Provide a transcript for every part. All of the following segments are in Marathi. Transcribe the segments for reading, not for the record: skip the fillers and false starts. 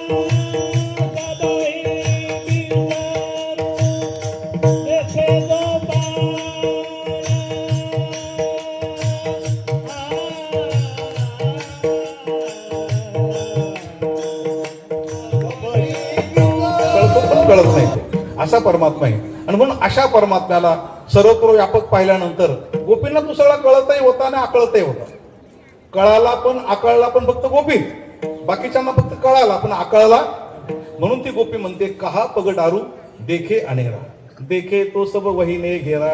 कळत नाही ते असा परमात्मा आहे. आणि म्हणून अशा परमात्म्याला सर्वत्र व्यापक पाहिल्यानंतर गोपींना तो सगळा कळतही होता आणि आकळतही होता. कळाला पण आकळला पण फक्त गोपी, बाकीच्यांना फक्त कळाला पण आकळला. म्हणून ती गोपी म्हणते कहा पग दारू देखे अनेरा, देखे तो सब वहीने घेरा.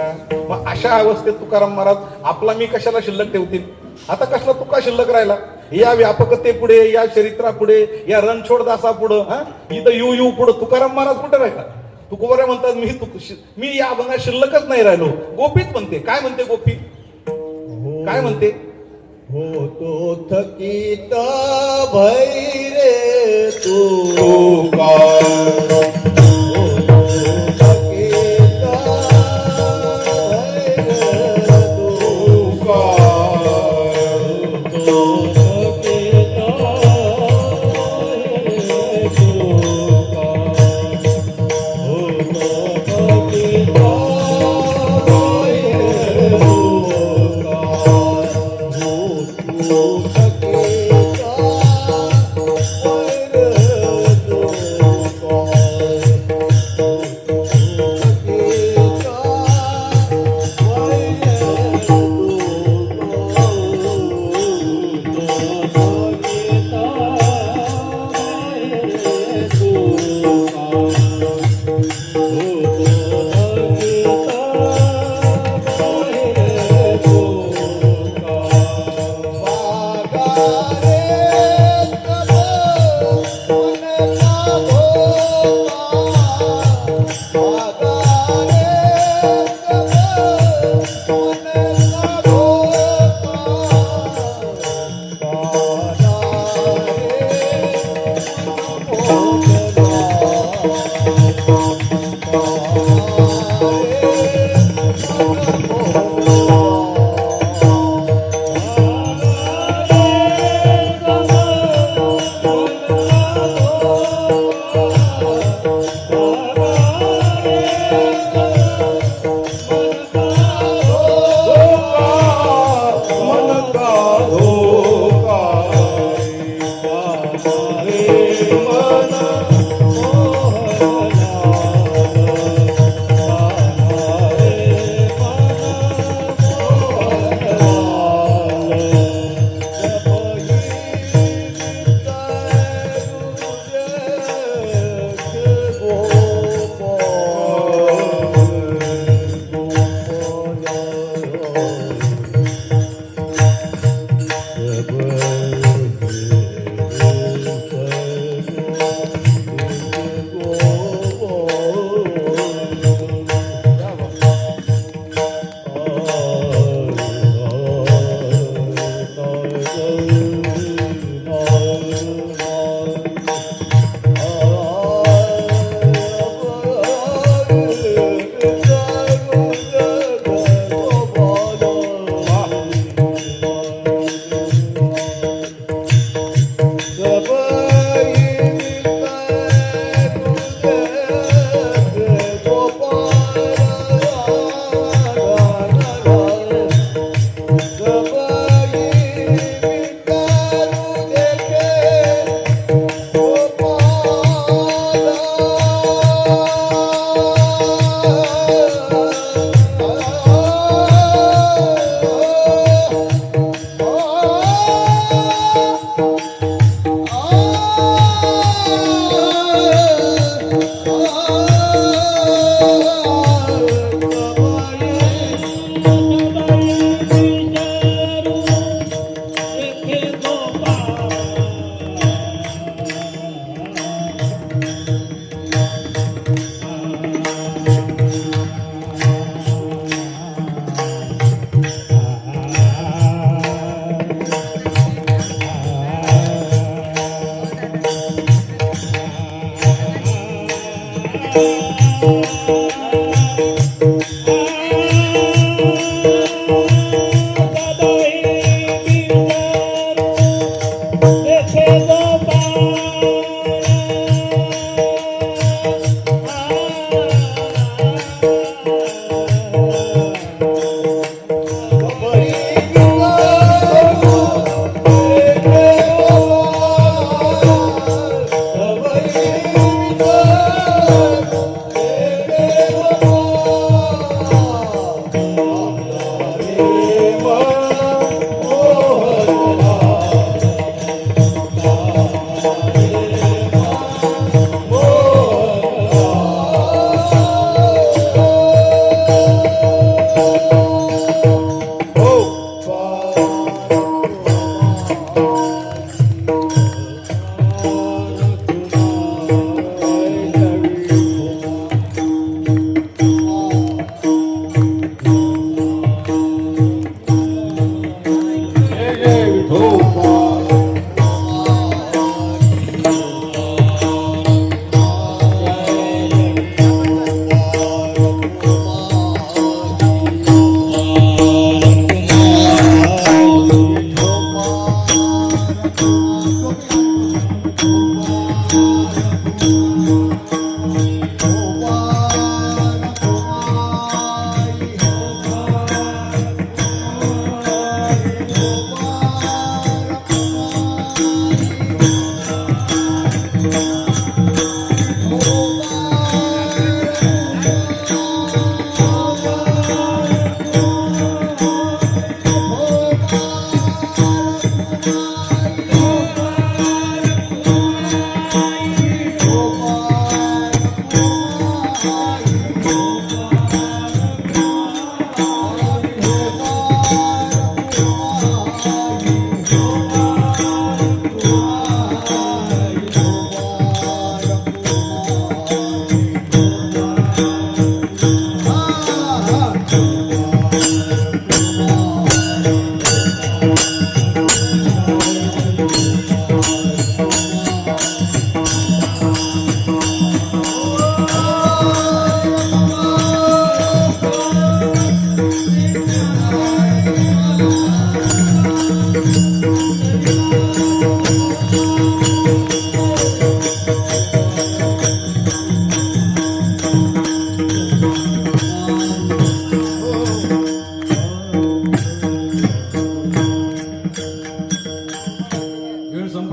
मग अशा अवस्थेत तुकाराम महाराज आपला मी कशाला शिल्लक ठेवतील? आता कसला तुका शिल्लक राहिला? या व्यापकते पुढे, या चरित्रापुढे, या रणछोड दासा पुढे, इथं यू पुढे तुकाराम महाराज कुठे राहिला? तुकोबरे म्हणतात मी या अभंगात शिल्लकच नाही राहिलो. गोपीच म्हणते. काय म्हणते गोपी? काय म्हणते? हो तो थकीत भैरे तू का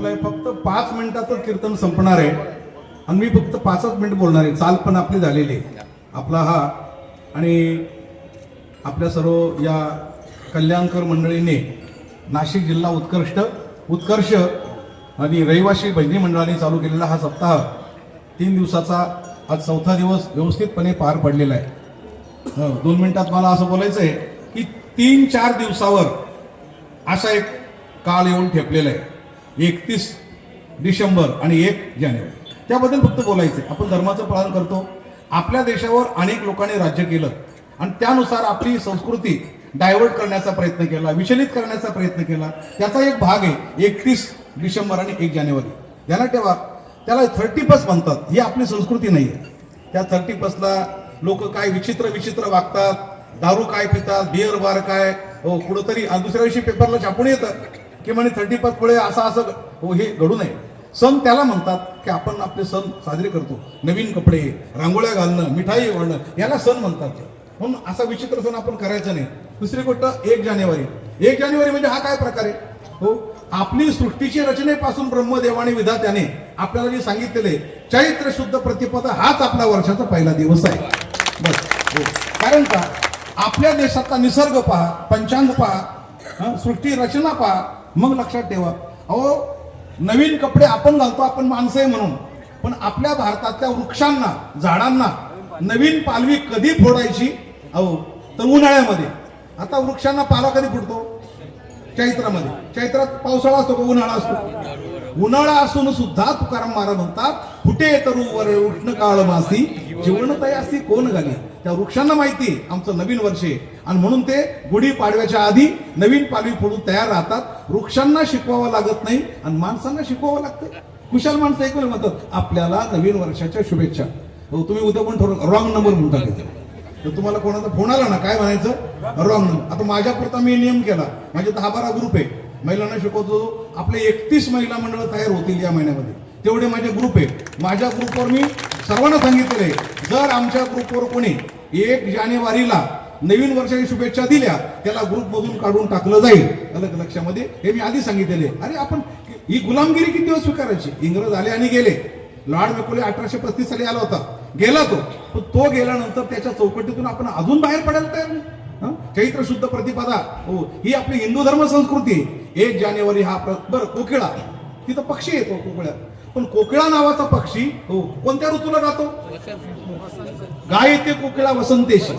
संपलाय. फक्त 5 मिनिटातच कीर्तन संपणार आहे आणि मी फक्त 5च मिनिट बोलणार आहे. चाल पण आपली झालेली आहे. आपला हा आणि आपल्या सर्व या कल्याणकर मंडळीने नाशिक जिल्हा उत्कर्ष आणि रहिवासी बहिणी मंडळाने चालू केलेला हा सप्ताह 3 दिवसाचा आज 4था दिवस व्यवस्थितपणे पार पडलेला आहे. 2 मिनिटात मला असं बोलायचं आहे की 3-4 दिवसावर असा एक काळ येऊन ठेपलेला आहे. 31 डिसेंबर आणि 1 जानेवारी त्याबद्दल फक्त बोलायचं आहे. आपण धर्माचं पालन करतो. आपल्या देशावर अनेक लोकांनी राज्य केलं आणि त्यानुसार आपली संस्कृती डायव्हर्ट करण्याचा प्रयत्न केला, विचलित करण्याचा प्रयत्न केला. त्याचा एक भाग आहे 31 डिसेंबर आणि 1 जानेवारी. ध्यानात ठेवा, त्याला 31 म्हणतात. ही आपली संस्कृती नाही आहे. त्या 31ला लोक काय विचित्र वागतात, दारू काय पितात, बिअर बार काय कुठंतरी दुसऱ्या दिवशी पेपरला छापून येतं की म्हणे 31 पुढे असं हे घडू नये. सण त्याला म्हणतात की आपण आपले सण साजरे करतो. नवीन कपडे, रांगोळ्या घालणं, मिठाई वाढणं याला सण म्हणतात. म्हणून असा विचित्र सण आपण करायचा नाही. दुसरी गोष्ट 1 जानेवारी. 1 जानेवारी म्हणजे हा काय प्रकार आहे? हो, आपली सृष्टीची रचनेपासून ब्रह्मदेवाने विधात्याने आपल्याला जे सांगितलेले चैत्र शुद्ध प्रतिपदा हाच आपला वर्षाचा पहिला दिवस आहे. बस हो. कारण का आपल्या देशातला निसर्ग पहा, पंचांग पहा, सृष्टी रचना पहा, मग लक्षात ठेवा. अहो, नवीन कपडे आपण घालतो, आपण माणसं आहे म्हणून. पण आपल्या भारतातल्या वृक्षांना, झाडांना नवीन पालवी कधी फोडायची? अहो, तर उन्हाळ्यामध्ये. आता वृक्षांना पाला कधी फुटतो? चैत्रामध्ये. चैत्रात पावसाळा असतो का उन्हाळा असतो? उन्हाळा असून सुद्धा तुकाराम महाराज म्हणतात, फुटे तरुवर उष्ण काळ मासी जीवन तयासी कोण घाली. त्या वृक्षांना माहिती आमचं नवीन वर्ष आहे आणि म्हणून ते गुढी पाडव्याच्या आधी नवीन पालवी फोडून तयार राहतात. वृक्षांना शिकवावं लागत नाही आणि माणसांना शिकवावं लागतं. कुशाल माणसं ऐकून म्हणतात आपल्याला नवीन वर्षाच्या शुभेच्छा. तुम्ही उद्या पण ठरवलं रॉंग नंबर म्हणता येतो. तर तुम्हाला कोणाचा फोन आला ना काय म्हणायचं? Wrong number. आता माझ्यापुरता मी नियम केला. माझे 10-12 ग्रुप आहे. महिलांना शिकवतो. आपले 31 महिला मंडळ तयार होतील या महिन्यामध्ये. तेवढे माझे ग्रुप आहे. माझ्या ग्रुपवर मी सर्वांना सांगितलेले जर आमच्या ग्रुपवर कोणी 1 जानेवारीला नवीन वर्षाची शुभेच्छा दिल्या त्याला ग्रुपमधून काढून टाकलं जाईल. अलग लक्षामध्ये हे मी आधी सांगितलेले. अरे आपण ही गुलामगिरी किती दिवस स्वीकारायची? इंग्रज आले आणि गेले. लॉर्ड मेकोले 1835 साली आला होता, गेला तो. पण तो गेल्यानंतर त्याच्या चौकटीतून आपण अजून बाहेर पडायला तयार नाही. चैत्र शुद्ध प्रतिपदा हो, ही आपली हिंदू धर्म संस्कृती. 1 जानेवारी हा बरं कोकिळा, तिथं पक्षी येतो कोकिळा. पण कोकिळा नावाचा पक्षी हो कोणत्या ऋतूला जातो? गाय येते कोकिळा वसंतेशी.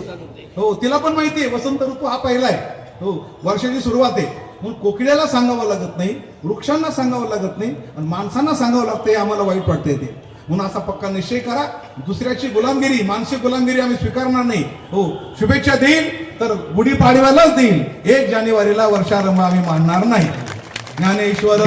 हो, तिला पण माहिती आहे वसंत ऋतू हा पहिला आहे. हो, वर्षाची सुरुवात आहे. म्हणून कोकिळ्याला सांगावं लागत नाही, वृक्षांना सांगावं लागत नाही आणि माणसांना सांगावं लागतं. हे आम्हाला वाईट वाटते ते. म्हणून असा पक्का निश्चय करा, दुसऱ्याची गुलामगिरी, मानसिक गुलामगिरी आम्ही स्वीकारणार नाही. हो, शुभेच्छा देईल तर गुढीपाडव्यालाच देईल. 1 जानेवारीला वर्षारंभ आम्ही मानणार नाही. ज्ञानेश्वर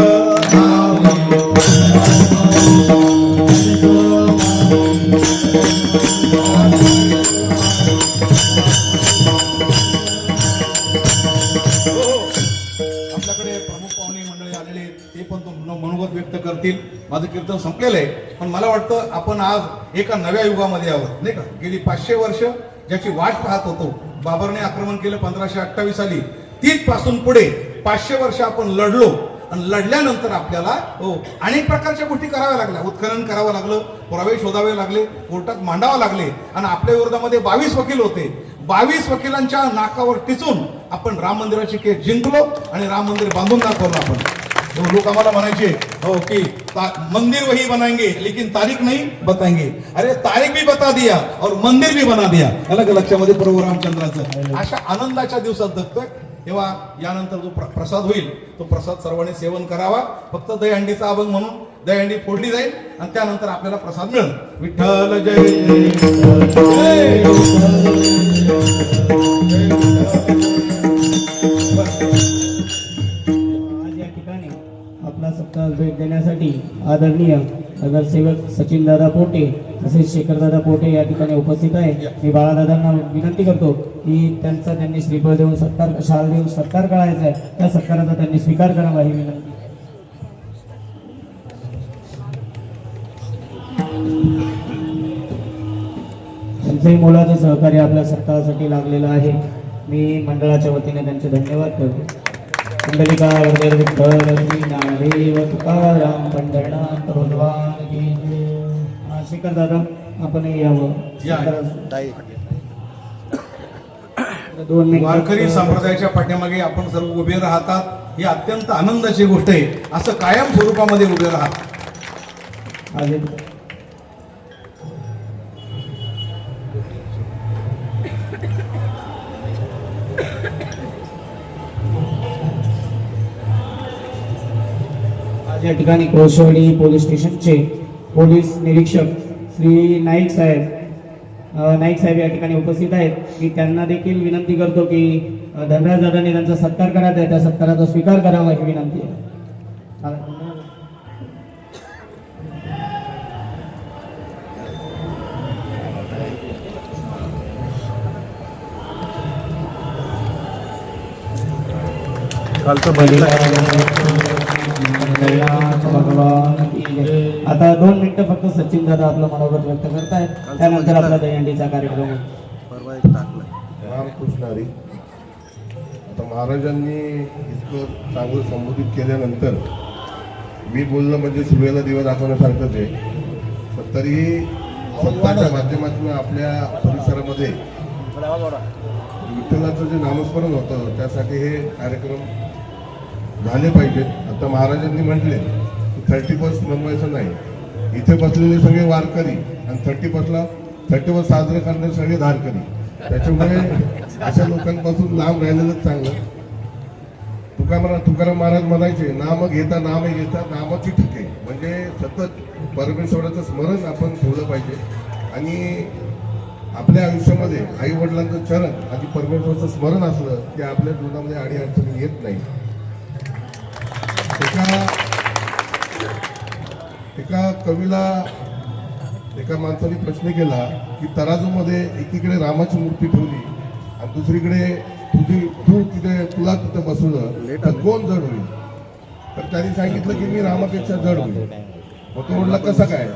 आपल्याकडे प्रमुख पाहुणे मंडळी आलेले ते पण मनोगत व्यक्त करतील. माझं कीर्तन संपलेलं आहे पण मला वाटतं आपण आज एका नव्या युगामध्ये आहोत नाही का. गेली 500 वर्ष ज्याची वाट पाहत होतो. बाबरने आक्रमण केलं 1528 साली. तिथपासून पुढे 500 वर्ष आपण लढलो आणि लढल्यानंतर आपल्याला हो अनेक प्रकारच्या गोष्टी कराव्या लागल्या. उत्खनन करावं लागलं, पुरावे शोधावे लागले, कोर्टात मांडावं लागले आणि आपल्या विरोधामध्ये 22 वकील होते. 22 वकिलांच्या नाकावर टिचून आपण राम मंदिराची केस जिंकलो आणि राम मंदिर बांधून दाखवलं आपण. लोक आम्हाला म्हणायचे हो की मंदिर वही बनाएंगे लेकिन तारीख नहीं बताएंगे. अरे तारीख भी बता दिया और मंदिर भी बना दिया. अलग लक्षामध्ये प्रभू रामचंद्राचं. अशा आनंदाच्या दिवसात जगतोय. तेव्हा यानंतर जो प्रसाद होईल तो प्रसाद सर्वांनी सेवन करावा. फक्त दहीहंडीचा अभंग म्हणून दहीहंडी फोडली जाईल आणि त्यानंतर आपल्याला प्रसाद मिळेल. विठ्ठल जय जय आज या ठिकाणी आपला सप्ताह भेट देण्यासाठी आदरणीय नगरसेवक सचिन दादा पोटे तसेच शेखर दादा पोटे या ठिकाणी उपस्थित आहे. मी बाळादादांना विनंती करतो की त्यांनी श्रीफळ देऊन सत्कार, शाल देऊन सत्कार करायचा आहे. त्या सत्काराचा त्यांनी स्वीकार करावा ही विनंती. त्यांचंही मोलाचं सहकार्य आपल्या सत्कारासाठी लागलेलं आहे. मी मंडळाच्या वतीने त्यांचे धन्यवाद करतो. कुंडलिका वरदेव विठ्ठल श्री ज्ञानदेव तुकाराम पंढरनाथ भगवान की जय. शेखर दादा आपण यावं. दोन मिनिटं. वारकरी संप्रदायाच्या पाठीमागे आपण सर्व उभे राहतात ही अत्यंत आनंदाची गोष्ट आहे. असं कायम स्वरूपामध्ये उभे राहतात. आज या ठिकाणी कोळशेवाडी पोलीस स्टेशनचे पोलीस निरीक्षक श्री नाईक साहेब या ठिकाणी उपस्थित आहेत. मी त्यांना देखील विनंती करतो की धनराज दादांनी त्यांचा सत्कार करायचा आहे, त्या सत्काराचा स्वीकार करावा ही विनंती आहे. भगवान की जय. आता 2 मिनिटं फक्त सचिन दादा आपलं मनोगत व्यक्त करतायत, त्यानंतर आपला दहीहंडीचा कार्यक्रम आहे. रामकृष्ण हरी. आता महाराजांनी इतकं चांगलं संबोधित केल्यानंतर मी बोलणं म्हणजे सूर्याला दिवा दाखवण्यासारखंच आहे. पण तरीही सत्ताच्या माध्यमातून आपल्या परिसरामध्ये विठ्ठलाचं जे नामस्मरण होतं त्यासाठी हे कार्यक्रम झाले पाहिजेत. आता महाराजांनी म्हटले की 31 बनवायचं नाही. इथे बसलेले सगळे वारकरी आणि 31 साजरे करणारे सगळे धारकरी. त्याच्यामुळे अशा लोकांपासून लांब राहिलेलंच चांगलं. तुकाराम महाराज म्हणायचे, नाम घेता नाम घेता नामाची ठिके. म्हणजे सतत परमेश्वराचं स्मरण आपण ठेवलं पाहिजे. आणि आपल्या आयुष्यामध्ये आई वडिलांचं चरण आणि परमेश्वराचं स्मरण असलं की आपल्या जीवनामध्ये अडीअडचणी येत नाही. एका कवीला एका माणसाने प्रश्न केला की तराजूमध्ये एकीकडे रामाची मूर्ती ठेवली आणि दुसरीकडे तुला तिथे बसवलं तर कोण जड होईल? तर त्यांनी सांगितलं की मी रामापेक्षा जड होईल. मग तो म्हटला कसं काय?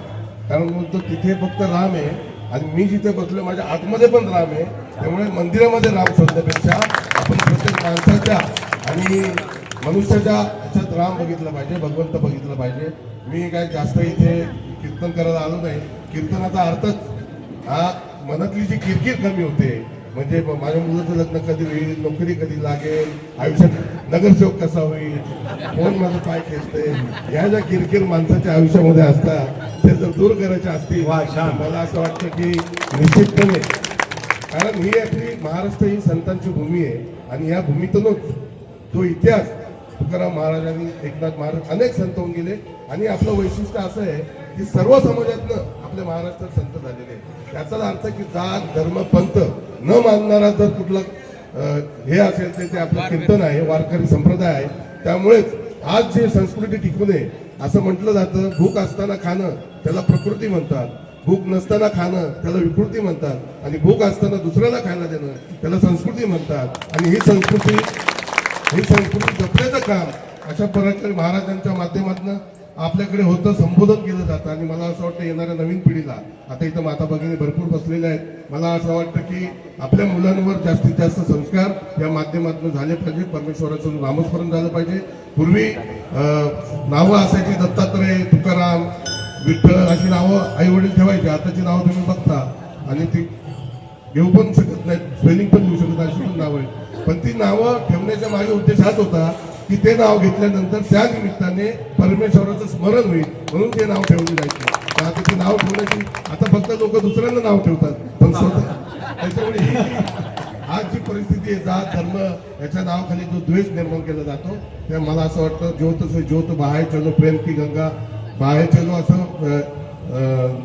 कारण म्हणतो तिथे फक्त राम आहे आणि मी जिथे बसलो माझ्या आतमध्ये पण राम आहे. त्यामुळे मंदिरामध्ये राम शोधण्यापेक्षा आपण प्रत्येक माणसाच्या आणि मनुष्याच्या ह्याच्यात राम बघितलं पाहिजे, भगवंत बघितलं पाहिजे. मी काय जास्त इथे कीर्तन करायला आलो नाही. कीर्तनाचा अर्थच हा मनातली जी किरकिर कमी होते. म्हणजे माझ्या मुलाचं लग्न कधी होईल, नोकरी कधी लागेल, आयुष्यात नगरसेवक कसा होईल, कोण माझं पाय खेचते, ह्या ज्या किरकिर माणसाच्या आयुष्यामध्ये असतात ते जर दूर करायचे असतील मला असं वाटतं की निश्चितपणे, कारण ही आपली महाराष्ट्र ही संतांची भूमी आहे आणि या भूमीतूनच तो इतिहास तुकाराम महाराजांनी, एकनाथ महाराज अनेक संत होऊन गेले. आणि आपलं वैशिष्ट्य असं आहे की सर्व समाजातनं आपल्या महाराष्ट्रात संत झालेले. याचा अर्थ की जात धर्म पंथ न मानणारा जर कुठला हे असेल तर ते आपलं कीर्तन आहे, वारकरी संप्रदाय आहे. त्यामुळेच आज जे संस्कृती टिकून आहे असं म्हटलं जातं, भूक असताना खाणं त्याला प्रकृती म्हणतात, भूक नसताना खाणं त्याला विकृती म्हणतात आणि भूक असताना दुसऱ्याला खायला देणं त्याला संस्कृती म्हणतात. आणि ही संस्कृती जपण्याचं काम अशा प्रकारे महाराजांच्या माध्यमातून आपल्याकडे होतं, संबोधन केलं जातं. आणि मला असं वाटतं येणाऱ्या नवीन पिढीला, आता इथं माता भगिनी भरपूर बसलेल्या आहेत, मला असं वाटतं की आपल्या मुलांवर जास्तीत जास्त संस्कार या माध्यमातून झाले पाहिजे. परमेश्वराचं नामस्मरण झालं पाहिजे. पूर्वी नावं असायची, दत्तात्रय, तुकाराम, विठ्ठल अशी नावं आई वडील ठेवायची. आताची नावं तुम्ही बघता आणि ती घेऊ पण शकत नाहीत, स्पेलिंग पण घेऊ शकत अशी पण नावं आहेत. पण ती नावं ठेवण्याच्या मागे उद्देश हाच होता की ते नाव घेतल्यानंतर त्या निमित्ताने परमेश्वराचं स्मरण होईल म्हणून ते नाव ठेवले जायचे. आता ते नाव ठेवण्याची आता फक्त लोक दुसऱ्यांना नाव ठेवतात, पण स्वतः त्याच्यामुळे ही आज जी परिस्थिती आहे, जात धर्म याच्या नावाखाली जो द्वेष निर्माण केला जातो, ते मला असं वाटतं ज्योत से ज्योत बाहे चलो प्रेम की गंगा बाहे चलो असं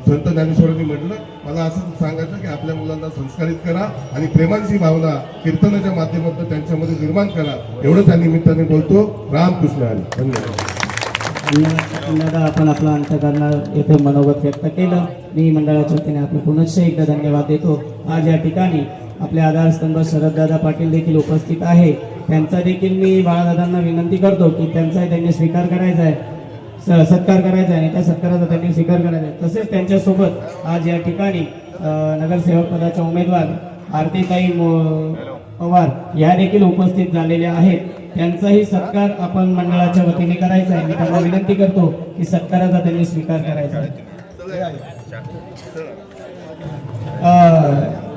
संत ज्ञानेश्वरांनी म्हटलं. मला असं सांगायचं की आपल्या मुलांना संस्कारित करा आणि प्रेमाची भावना कीर्तनाच्या माध्यमातून त्यांच्यामध्ये निर्माण करा, एवढं त्या निमित्ताने बोलतो. रामकृष्ण हरी. धन्यवाद. आपण आपला अंतकरणात येथे मनोगत व्यक्त केलं. मी मंडळाच्या वतीने आपलं पुनश्च एकदा धन्यवाद देतो. आज या ठिकाणी आपले आधारस्तंभ शरददादा पाटील देखील उपस्थित आहे. त्यांचा देखील मी बाळादादांना विनंती करतो की त्यांचाही त्यांनी स्वीकार करायचा आहे, सत्कार करायचा आहे आणि त्या सत्काराचा त्यांनी स्वीकार करायचा आहे. तसेच त्यांच्यासोबत आज या ठिकाणी नगरसेवक पदाच्या उमेदवार आरतीताई पवार या देखील उपस्थित झालेल्या आहेत. त्यांचाही सत्कार आपण मंडळाच्या वतीने करायचा आहे. मी त्यांना विनंती करतो की सत्काराचा त्यांनी स्वीकार करायचा आहे.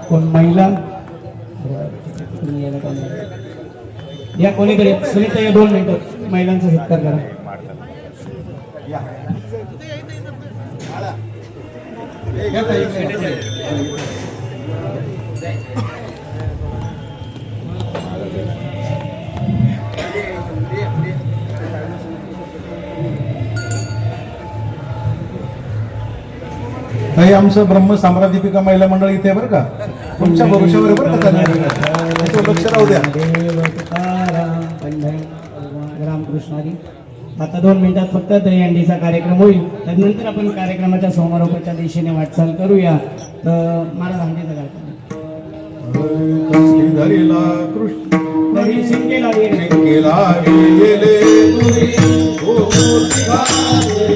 कोण महिला या कोणीतरी सुनीता या 2 मिनिटं महिलांचा सत्कार करा. ताई आमचं ब्रह्म साम्रादीपिका महिला मंडळ इथे बरं का, तुमच्या भरोशावर बरं का त्याच्यावर लक्ष राहू द्या. रामकृष्णारी आता 2 मिनिटात फक्त दहीहंडीचा कार्यक्रम होईल. त्यानंतर आपण कार्यक्रमाच्या समारोपाच्या दिशेने वाटचाल करूया. तर महाराज हंडीचा कार्यक्रम धरीला कृष्ण तरी शिंकेला गेले. केला गेले तुरी ओ मूर्ती घाले.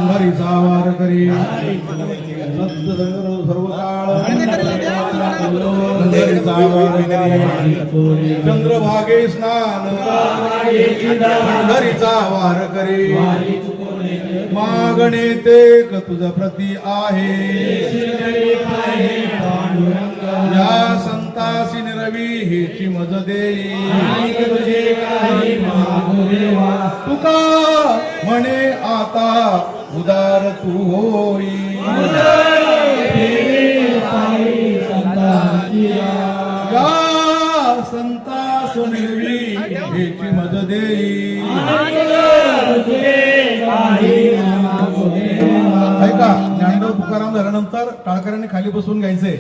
हरीचा वार करी सर्व काळ हरीचा वार करी चंद्रभागे स्नान हरीचा वार करी मागणे ते तुझ प्रती आहे या संतासी निरवी हेची मज देई तुका म्हणे आता उदार तू होई या संतास निरवी हेची मज देई ऐका ज्ञानदेव तुकाराम झाल्यानंतर टाळकऱ्यांनी खाली बसून घ्यायचंय.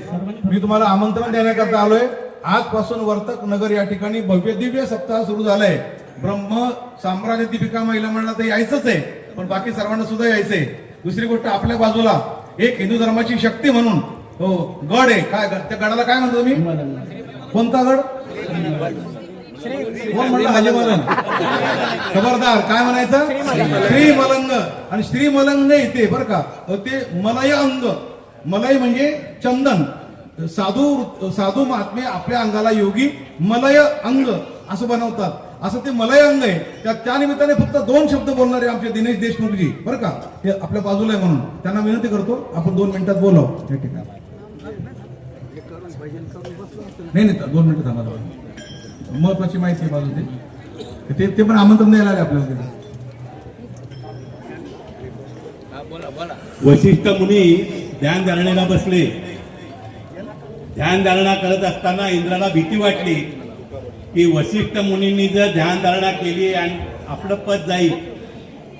मी तुम्हाला आमंत्रण देण्याकरता आलोय. आजपासून वर्तक नगर या ठिकाणी भव्य दिव्य सप्ताह सुरू झालाय. ब्रह्म साम्राज्य दीपिका महिला मंडळात यायचंच आहे, पण बाकी सर्वांना सुद्धा यायचंय. दुसरी गोष्ट, आपल्या बाजूला एक हिंदू धर्माची शक्ती म्हणून हो गड आहे. काय गड? त्या गडाला काय म्हणतो तुम्ही? कोणता गड? कोण म्हणलं? हजेमलन. खबरदार, काय म्हणायचं? श्री मलंग. आणि श्री मलंग नाही ते बरं का, ते मलय अंग. मलय म्हणजे चंदन. साधू महात्मे आपल्या अंगाला योगी मलय अंग असं बनवतात. असं ते मलय अंग आहे. त्या निमित्ताने फक्त 2 शब्द बोलणारे आमचे दिनेश देशमुखजी बरं का, हे आपल्या बाजूला आहे म्हणून त्यांना विनंती करतो आपण 2 मिनिटात बोलावं त्या ठिकाणी. नाही 2 मिनिटं थांबा. महत्वाची माहिती आहे बाजू ते पण आमंत्रण द्यायला आले आपल्याला. वशिष्ठ मुनी ध्यान धारणेला बसले. ध्यान धारणा करत असताना इंद्राला भीती वाटली की वशिष्ठ मुनींनी जर ध्यान धारणा केली आणि आपलं पद जाईल,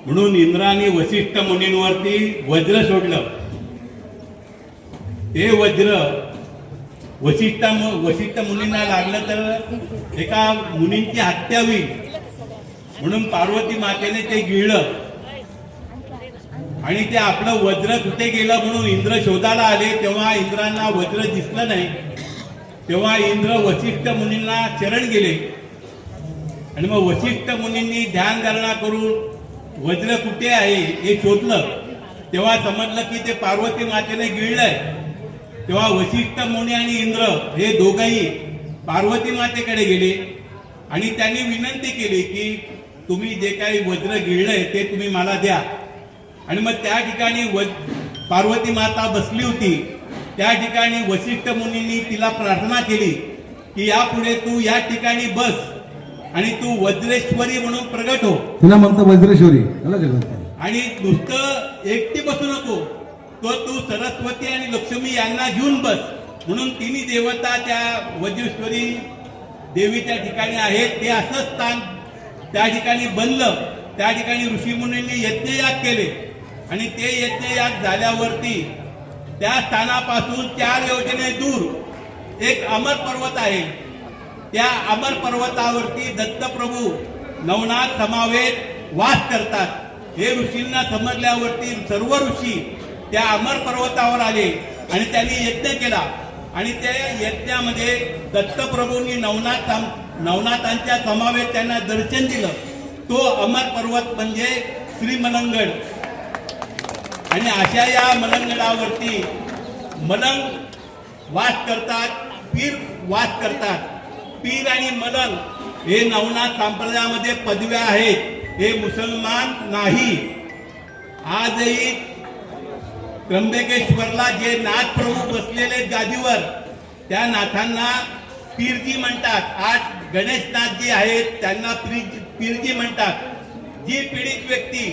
म्हणून इंद्राने वशिष्ठ मुनींवरती वज्र सोडलं. ते वज्र वशिष्ठ मुनींना लागलं तर एका मुनींची हत्या होईल, म्हणून पार्वती मातेने ते गिळलं आणि ते आपलं वज्र कुठे गेलं म्हणून इंद्र शोधायला आले. तेव्हा इंद्रांना वज्र दिसलं नाही. तेव्हा इंद्र वशिष्ठ मुनींना शरण गेले आणि मग वशिष्ठ मुनींनी ध्यान धारणा करून वज्र कुठे आहे हे शोधलं. तेव्हा समजलं की ते पार्वती मातेने गिळलंय. तेव्हा वशिष्ठ मुनी आणि इंद्र हे दोघंही पार्वती मातेकडे गेले आणि त्यांनी विनंती केली की तुम्ही जे काही वज्र गिळलंय ते तुम्ही मला द्या. आणि मग त्या ठिकाणी पार्वती माता बसली होती. त्या ठिकाणी वशिष्ठ मुनींनी तिला प्रार्थना केली की यापुढे तू या ठिकाणी बस आणि तू वज्रेश्वरी म्हणून प्रगट हो. तिला म्हणतो वज्रेश्वरी. आणि नुसतं एकटी बसू नको, तो तू सरस्वती आणि लक्ष्मी यांना घेऊन बस. म्हणून तिन्ही देवता त्या वज्रेश्वरी देवीच्या ठिकाणी आहेत. ते असं स्थान त्या ठिकाणी बनलं. त्या ठिकाणी ऋषीमुनींनी यज्ञयाग केले आणि ते यज्ञयाग झाल्यावरती त्या स्थानापासून 4 योजने दूर एक अमर पर्वत आहे. त्या अमर पर्वतावरती दत्तप्रभू नवनाथ समावेत वास करतात. हे ऋषींना समजल्यावरती सर्व ऋषी त्या अमर पर्वतावर आले आणि त्यांनी यज्ञ केला. आणि त्या यज्ञामध्ये दत्तप्रभूंनी नवनाथांच्या समावेत त्यांना दर्शन दिलं. तो अमर पर्वत म्हणजे श्री मलंगड. आणि अशा या मलंगडावरती मलंग वास करतात, पीर वास करतात. पीर आणि मलंग हे नवनाथ संप्रदायामध्ये पदव्या आहेत, हे मुसलमान नाही. आजही त्र्यंबकेश्वरला जे नाथ प्रभू बसलेले गादीवर त्या नाथांना पीरजी म्हणतात. आज गणेशनाथ जी आहेत त्यांना पीरजी म्हणतात. जी पीडित व्यक्ती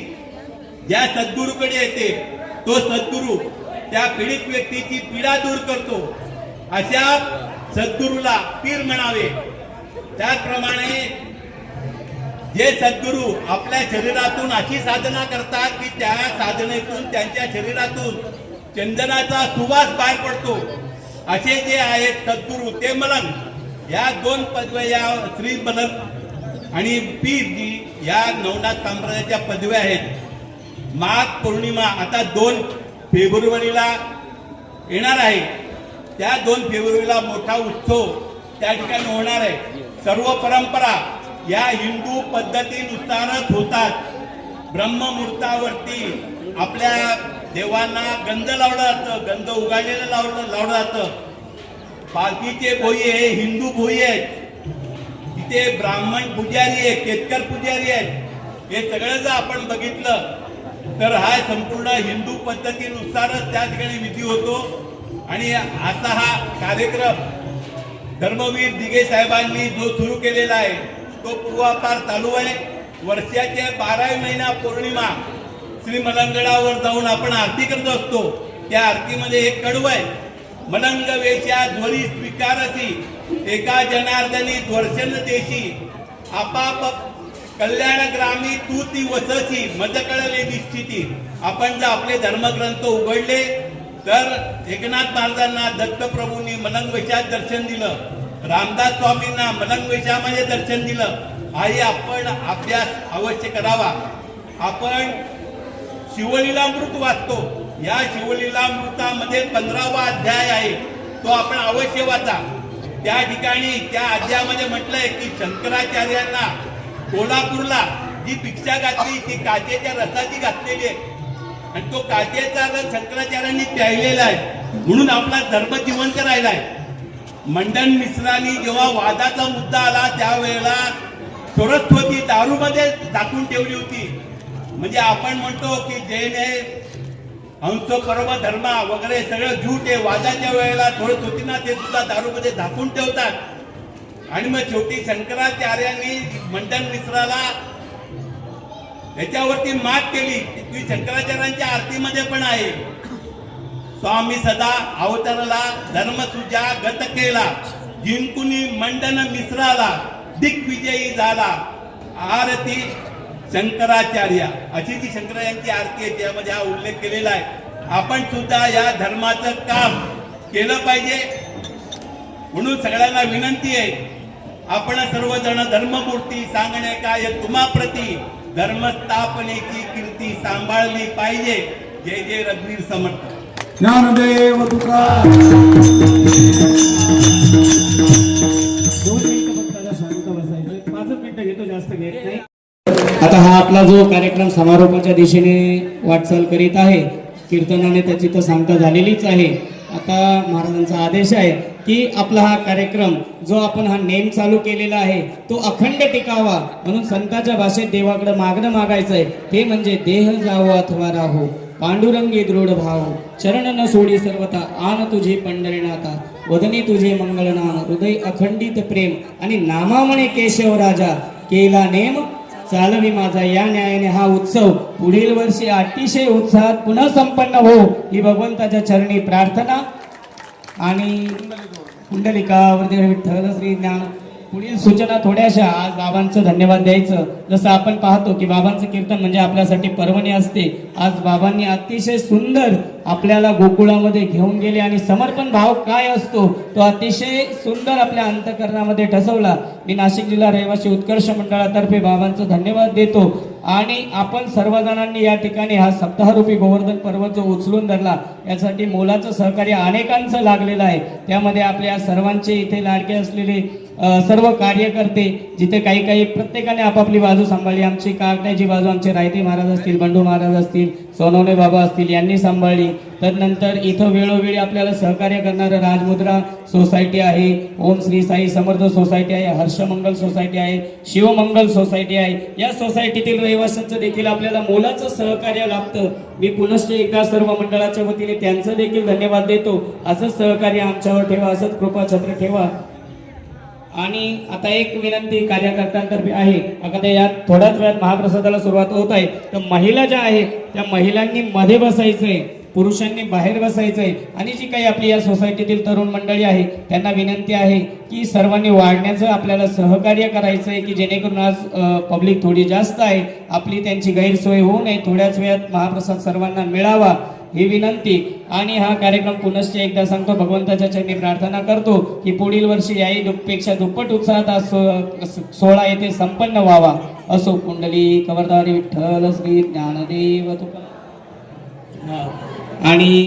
ज्या सद्गुरूकडे येते तो सद्गुरू त्या पीडित व्यक्तीची पीडा दूर करतो. अशा सद्गुरूला पीर म्हणावे. त्याचप्रमाणे जे सद्गुरू आपल्या शरीरातून अशी साधना करतात की त्या साधनेतून त्यांच्या शरीरातून चंदनाचा सुवास बाहेर पडतो, असे जे आहेत सद्गुरू ते मलंग. या दोन पदव्या, या श्री मलंग आणि पीर जी या नवनाथ संप्रदायाच्या पदव्या आहेत. माघ पौर्णिमा आता 2 फेब्रुवारीला येणार आहे. त्या 2 फेब्रुवारीला मोठा उत्सव त्या ठिकाणी होणार आहे. सर्व परंपरा या हिंदू पद्धतीनुसारच होतात. ब्रह्ममुहूर्तावरती आपल्या देवांना गंध लावलं जातं, गंध उगाडलेलं लावलं जातं. पालखीचे भोई हे हिंदू भोई आहेत. तिथे ब्राह्मण पुजारी आहेत, केतकर पुजारी आहेत. हे सगळं जर आपण बघितलं तर हा संपूर्ण हिंदू पद्धतीनुसारच त्या ठिकाणी विधी होतो. आणि असा हा कार्यक्रम धर्मवीर दिघे साहेबांनी जो सुरू केलेला आहे तो पूर्वापार चालू आहे. वर्षाच्या 12 महिना पौर्णिमा श्री मलंगगडावर जाऊन आपण आरती करत असतो. त्या आरतीमध्ये एक कडवं आहे, मलंग वेशा ध्वरी स्वीकारसी, एका जनार्दनी दर्शन देशी, आपाप कल्याण ग्रामी तू ती वससी, मज कळले निश्चिती. आपण जर आपले धर्मग्रंथ उघडले तर एकनाथ महाराजांना दत्तप्रभूंनी मलंग वेशात दर्शन दिलं, रामदास स्वामींना मलंग वेशामध्ये दर्शन दिलं. हाही आपण अभ्यास अवश्य करावा. आपण शिवलीलामृत वाचतो. या शिवलीलामृतामध्ये 15वा अध्याय आहे, तो आपण अवश्य वाचा. त्या ठिकाणी त्या अध्यायामध्ये म्हटलंय की शंकराचार्यांना कोल्हापूरला जी भिक्षा घातली ती काचेच्या रसाची घातलेली आहे आणि तो काचेचा रस शंकराचार्यांनी प्यायलेला आहे, म्हणून आपला धर्म जिवंत राहिलाय. मंडन मिश्रांनी जेव्हा वादाचा मुद्दा आला त्यावेळेला सरस्वती दारूमध्ये टाकून ठेवली होती. म्हणजे आपण म्हणतो की जैन आहे, हंस परम धर्म वगैरे सगळं झूट आहे. वादाच्या वेळेला सरस्वतींना ते सुद्धा दारूमध्ये झाकून ठेवतात. आणि मग शेवटी शंकराचार्यांनी मंडन मिश्राला याच्यावरती मात केली. ती शंकराचार्यांच्या आरतीमध्ये पण आहे, स्वामी सदा अवतरला धर्म तुझ्या गत केला, जिंकुनी मंडन मिश्राला दिग्विजयी झाला, आरती शंकराचार्य. अशी ती शंकराचार्यांची आरती आहे, त्यामध्ये हा उल्लेख केलेला आहे. आपण सुद्धा या धर्माचं काम केलं पाहिजे. म्हणून सगळ्यांना विनंती आहे, आपण सर्वजण धर्ममूर्ती सांगणे काय तुम्हा प्रती, धर्मस्थापनेची कीर्ती सांभाळली पाहिजे. जय जय रघुवीर समर्थ. ज्ञानदेव तुकाराम. 2 मिनिटं फक्त आता शांत बसायचं. 5 मिनिटं घेतो, जास्त घेत नाही. आता हा आपला जो कार्यक्रम समारोपाच्या दिशेने वाटचाल करीत आहे, कीर्तनाने त्याची तर सांगता झालेलीच आहे. आता महाराजांचा आदेश आहे की आपला हा कार्यक्रम जो आपण हा नेम चालू केलेला आहे तो अखंड टिकावा. म्हणून संतांच्या भाषेत देवाकडे मागणं मागायचं आहे, ते म्हणजे देह जावो अथवा राहो, पांडुरंगी दृढ भाव, चरण न सोडी सर्वता, आन तुझे पंढरीनाथा, वदनी तुझे मंगलनाम, हृदय अखंडित प्रेम आणि नामा म्हणे केशव राजा, केला नेम चालवी माझा. या न्यायाने हा उत्सव पुढील वर्षी अतिशय उत्साहात पुन्हा संपन्न हो, ही भगवंताच्या चरणी प्रार्थना. आणि कुंडलिकावरती विठ्ठल श्री ज्ञान. पुढील सूचना थोड्याशा. आज बाबांचं धन्यवाद द्यायचं. जसं आपण पाहतो की बाबांचं कीर्तन म्हणजे आपल्यासाठी पर्वणी असते. आज बाबांनी अतिशय सुंदर आपल्याला गोकुळामध्ये घेऊन गेले आणि समर्पण भाव काय असतो तो अतिशय सुंदर आपल्या अंतःकरणामध्ये ठसवला. मी नाशिक जिल्हा रहिवासी उत्कर्ष मंडळातर्फे बाबांचं धन्यवाद देतो. आणि आपण सर्वजणांनी या ठिकाणी हा सप्ताहरूपी गोवर्धन पर्व जो उचलून धरला यासाठी मोलाचं सहकार्य अनेकांचं लागलेलं आहे. त्यामध्ये आपल्या सर्वांचे इथे लाडके असलेले सर्व कार्यकर्ते जिथे काही प्रत्येकाने आपापली बाजू सांभाळली. आमची काकड्याची बाजू आमचे रायते महाराज असतील, बंडू महाराज असतील, सोनवणे बाबा असतील यांनी सांभाळली. तदनंतर इथं वेळोवेळी आपल्याला सहकार्य करणारं राजमुद्रा सोसायटी आहे, ओम श्री साई समर्थ सोसायटी आहे, हर्षमंगल सोसायटी आहे, शिवमंगल सोसायटी आहे. या सोसायटीतील रहिवाशांचं देखील आपल्याला मोलाचं सहकार्य लाभतं. मी पुनश्च एकदा सर्व मंडळाच्या वतीने त्यांचं देखील धन्यवाद देतो. असंच सहकार्य आमच्यावर ठेवा, असंच कृपाछत्र ठेवा. आणि आता एक विनंती कार्यकर्त्यांतर्फे आहे, आता यात थोड्याच वेळात महाप्रसादाला सुरुवात होत आहे, तर महिला ज्या आहेत त्या महिलांनी मध्ये बसायचंय, पुरुषांनी बाहेर बसायचंय. आणि जी काही आपली या सोसायटीतील तरुण मंडळी आहे त्यांना विनंती आहे की सर्वांनी वाढण्याचं आपल्याला सहकार्य करायचं आहे, की जेणेकरून आज पब्लिक थोडी जास्त आहे, आपली त्यांची गैरसोय होऊ नये, थोड्याच वेळात महाप्रसाद सर्वांना मिळावा ही विनंती. आणि हा कार्यक्रम पुनश्च एकदा सांगतो, भगवंताच्या चरणी प्रार्थना करतो की पुढील वर्षी याही पेक्षा दुप्पट उत्साहात आज सोहळा येथे संपन्न व्हावा. असो. कुंडली कवरदारी विठ्ठल श्री ज्ञानदेव तुका. आणि